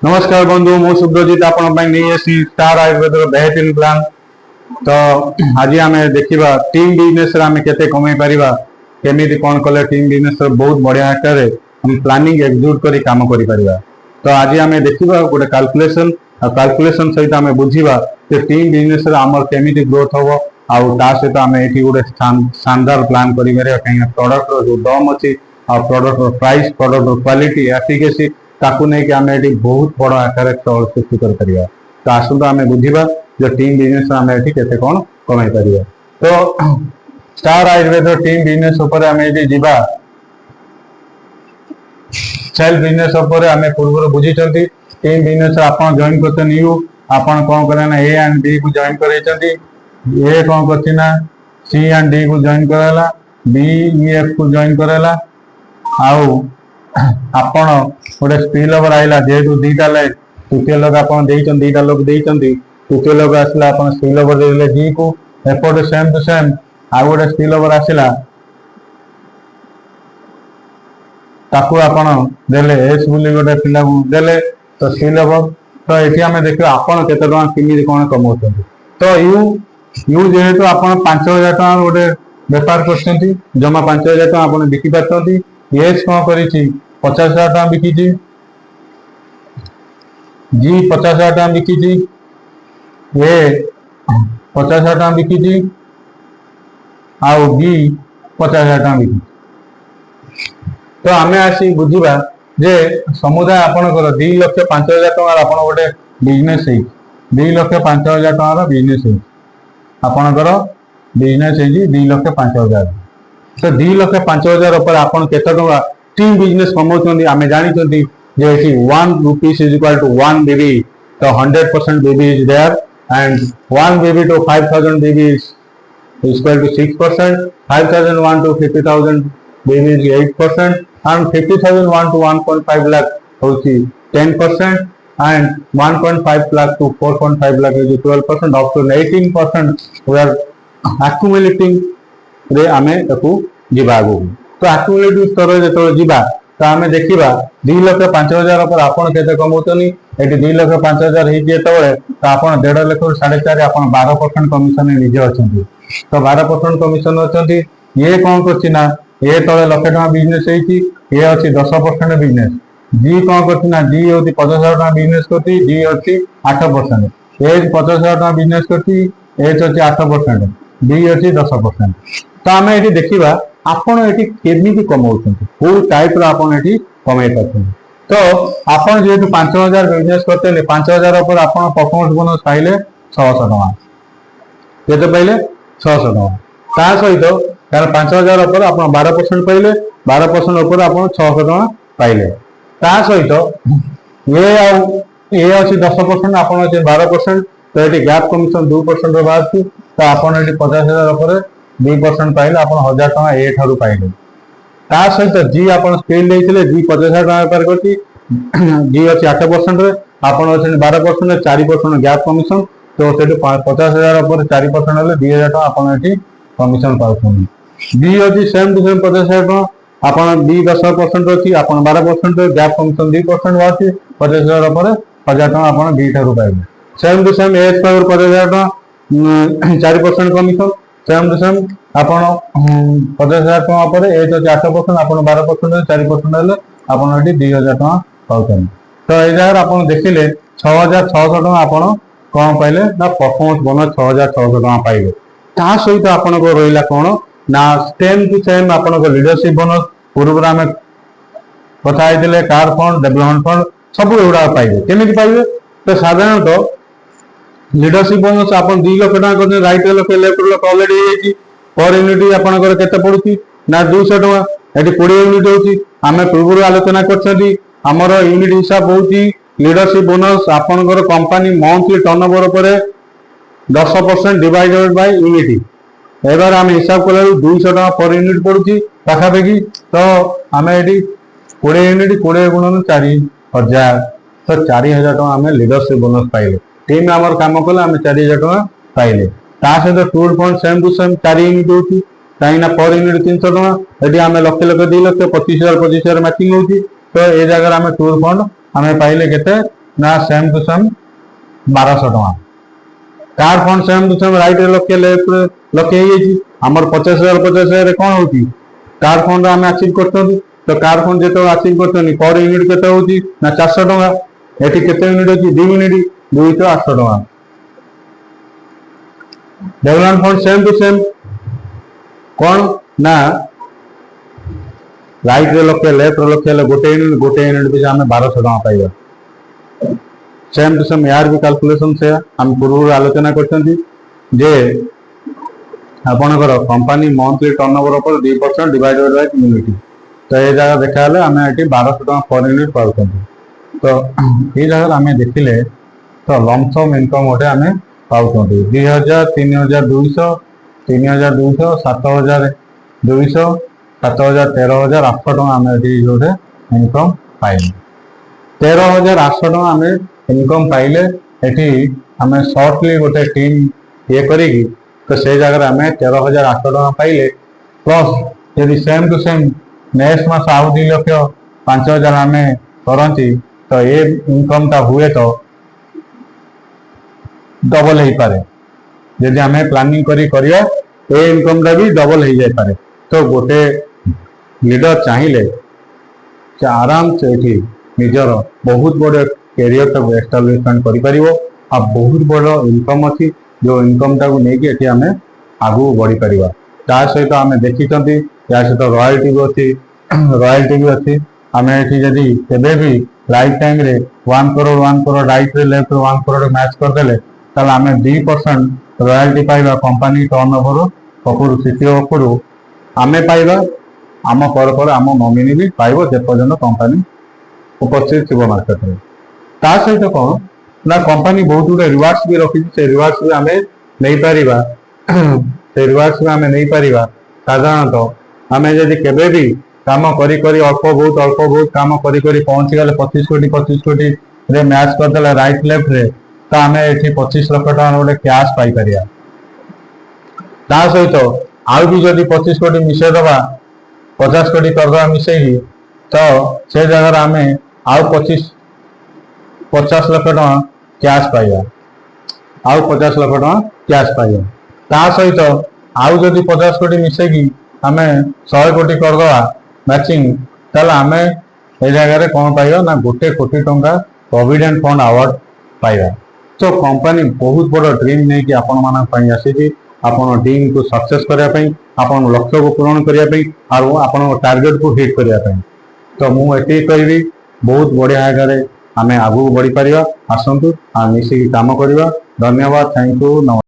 नमस्कार बंधु मु सुब्रजीत आपण नहीं स्टार आयुर्वेद बेहतरीन प्लान। तो आज आम देखा टीम बिजनेस आम के कमे पारा केमी कौन कले टीम बिजनेस बहुत बढ़िया आकार हम प्लानिंग एक्जिक्यूट कर काम कर। तो आज आम देखा गोटे कैलकुलेशन कैलकुलेशन सहित आम बुझा टीम बिजनेस आमर केमी ग्रोथ हम आ सहित आम ये गोटे शानदार प्लान कर प्रोडक्ट जो दम अच्छी product price product quality efficacy ताकू नहीं कि आम ये बहुत बड़ आकार सृष्टि कर। तो आसतु आम बुझा जो टीम बिजनेस आम ये कौन कमाई पार। तो स्टार आयुर्वेद टीम बिजनेस आम ये जीवा सेल्फ बिजनेस आम पूर्व बुझी टीम बिजनेस आप जॉइन करते न्यू आपन कौन करें ए एंड बी को जॉइन कर ए कौन करना सी एंड डी को जॉइन कराला बी ई एफ को जॉइन कराला आपन गोटे स्पिल ओवर आइला जेहेतु दीटा लाइन तृतीय लोग आपन दीटा लोग तृतीय लोग आसला आपन स्पिल ओवर देले जी को एपटे सेम टू सेम आ गोटे स्पिल ओवर आसला ताकू आपन देले एस बुली गोटे पिला देले तो स्पिल ओवर। तो ये आम देखिए आपन केते टका किमी कोन कमाउछन्ती। तो यू जेहेतु आपन 5000 टका गोटे व्यापार करछन्ती जमा 5000 टका आपन बिकी पारछन्ती एस कोन करिछि 50,000 टका बिकी जी 50,000 टका बिकी ए 50,000 टका बिकी आउ बी 50,000 टका बिकी। तो आम आसी बुझा जे समुदाय आपंकर 2,05,000 टकर आप गोटे बिजनेस 2,05,000 टकर बिजनेस आपंकर बिजनेस 2,05,000। तो 2,05,000 पर आपन केते टका टीम बिजनेस कमाउछन्ती आमे जानिछन्ती जे 1 rupees is equal to 1 BB। तो 100% BB is there and 1 BB to 5,000 BB is equal to 6%, 5,001 to 50,000 BB is 8% and 50,001 to 1.5 lakh होची 10% and 1.5 lakh to 4.5 lakh is 12% up to 18% we are accumulating रे आमे ताकू जीवा आगु। तो accumulative स्तर जो जीवा तो आमे देखिबा 2,05,000 पर आपन केते कमाउतनी एटी 2,05,000 हेई जेतबे तो आपन 1.5 लाख 4.5 आपन 12% कमिशन निजे अछंती। तो 12% कमिशन अछंती ये कोन करछि ना ए तळे लाख टका बिजनेस हेची ए अछि 10% बिजनेस जी कोन करछि ना जी होती 50,000 टका बिजनेस करती जी अछि 8% ए 50,000 टका बिजनेस करती ए अछि 8% बी अछि 10%। तो आम ये देखा आपड़ ये केमी कमाउछन्ती को टाइप आपड़ ये कमाई पार्टी। तो आपड़ जेहेतु 5,000 बिजनेस करते 5,000 पर आप परफॉर्मेंस बोनस पाइले 600 टका केते पाइले 600 टका ता सहित कारण 5,000 पर आप 12% पाइले 12% ऊपर आप 600 टका पाइले ता सहित ये अच्छी 10% आप 12%। तो ये गैप कमिशन 2% बाहर तो आपड़ ये 50,000 पर 2% पाइले आप 1,000 टका ए ठारू पाइले ता सहित जी आप स्केल देइथिले जी 50,000 टका बेपार करती जी अच्छी 8% रे आप 12% 4% गैप कमिशन। तो से 50,000 पर 4% हेले 2,000 टका आप कमिशन पाउछन बी अच्छी सेम टू सेम 50,000 टका आप बी 10% अच्छी आप 12% गैप कमिशन 2% बाहर 50,000 पर 1,000 टका आप बी ठारू पाइले same to same as per 50,000 टका 4% कमिशन सेम टू सेम आप 50,000 टका पर एज अच्छी 8% आप 12% 4% हेले आप 2,000 टका पाउछन। तो ये जगह आप देखिले 6,600 टका आप कौन पाइले ना परफॉर्मेंस बोनस 6,600 टका पाइले ता सहित आपन को रहिला कौन ना सेम टू सेम आपन को लीडरशिप बोनस पूर्व आम कथा होइतिले कार फंड डेवलपमेंट फंड सब एगुड़ा पाइबे केमिति पाइबे। तो साधारणतः लीडरशिप बोनस आप 2 लाख टका करते राइट लोक लेफ्ट लोक ऑलरेडी पर यूनिट आपंकर केते पड़ुची ना 200 टका ये 20 यूनिट होची आमे पूर्व आलोचना करछथि हमर यूनिट हिसाब होची लीडरशिप बोनस आपनकर कंपनी मंथली टर्नओवर पर 10% डिवाइडेड बाय यूनिट एबार आम हिसाब कला 200 टका पर यूनिट पड़ुची पाखापाखि। तो आम ये 20 यूनिट 20 गुणन 4,000 तो 4,000 टका आम लीडरशिप बोनस पाइले टीम आमर काम कले आम 4,000 टका पाइले ता सहित tour fund same to same 4 unit होची कहीं पर यूनिट 300 टका ये आम लक्ष लक्ष 2 लाख 25,000 मैचिंग होची। तो ये जगह आम टूर फंड आम पाइले केते ना सेम टू सेम 1200 टका कार fund same to same right लक्षे लेफ्ट लक्षे आमर 50,000 कौन हो कार फंड आम अचिव कर तो कार फंड जो अचिव कर पर यूनिट के ना 400 टका एटी के यूनिट अच्छी 2 यूनिट 200 टका development fund same to same कौन ना राइट लक्षे लेफ्ट लक्षे गोटे यूनिट भी आम 1200 टका पाइबा सेम टू सेम यार भी कैलकुलेशन से हम पूर्व आलोचना करछंती जे आपनकर कंपनी मंथली टर्नओवर पर 2% डिवाइडेड बाय यूनिट तो ये जगह देखा हले हमें एटी 1200 टका पर यूनिट पाउछंती तो ये जगह हमें देखिले तो लमसम इनकम गोटे हमें पाउछंती 2000 3200 3200 7200 7000 13800 टका हमें एटी गोटे इनकम पाइले 13800 टका हमें इनकम पाइले एटी हमें शॉर्टली गोटे टीम ये करेगी तो से जगह हमें 13800 टका पाइले प्लस यदि सेम टू सेम नेक्स्ट मास आउ 2 लक्ष 5000 हमें करती तो ये इनकम टा हुए तो डबल हो पारे यदि हमें प्लानिंग करिया ये इनकम टा भी डबल हो जाए पारे तो गोटे लीडर चाहिए आराम से निजर बहुत बड़े कैरियर टाक एस्टाब्लिशमेंट कर बहुत बड़ इनकम अच्छी जो इनकम टाक नहीं आम आगू बढ़ी पार सहित आम देखी या सहित रॉयल्टी भी अच्छी रॉयल्टी भी अच्छी आम ये केवे भी लाइफ टाइम रे 1 करोड़ राइट रे लेफ्ट 1 करोड़ मैच करदे आम 2% रॉयल्टी पाइबा कंपनी टर्नओवर उपरू सीटीओ उपरू आम पाइबा आम पर आम नॉमिनी भी पाइब जे पर्यंत कंपनी उपस्थित थी मार्केट में ता सहित कौन ना कंपनी बहुत गुड़े रिवार्ड्स भी रखी से रिवार्ड्स भी आम नहीं पारिबा से रिवार्ड्स भी आम नहीं पारिबा साधारणतः आम जदि केबे भी काम करी अल्प बहुत काम करी पहुंची गले 25 कोटी रे मैच करदे राइट लेफ्ट रे तो आम ये 25 लाख टका गोटे कैश पाई परिया ता सहित आउ भी जदि 25 कोटी मिसई दबा 50 कोटी करदबा मिसई तो से जगह आम आउ 50 लाख टका कैश पाइबा आउ 50 लाख टका कैश पाइबा ता सहित आउ जदि 50 कोटी मिसेकी आम 100 कोटी करदबा मैचिंग ताले आम ए जगह कौन पाइबा ना 1 कोटी टंका प्रोविडेंट फंड अवार्ड पाइबा तो कंपनी बहुत बड़ ड्रीम नहीं कि आपण मान पई आसी आपण ड्रीम को सक्सेस करने आपण लक्ष्य को पूरण करने और आपण टार्गेट को हिट करने तो मुझे कहबी बहुत बढ़िया आगे आम आगू बढ़ी पार आसतु मिसिकी काम करवा धन्यवाद थैंक यू नमस्कार।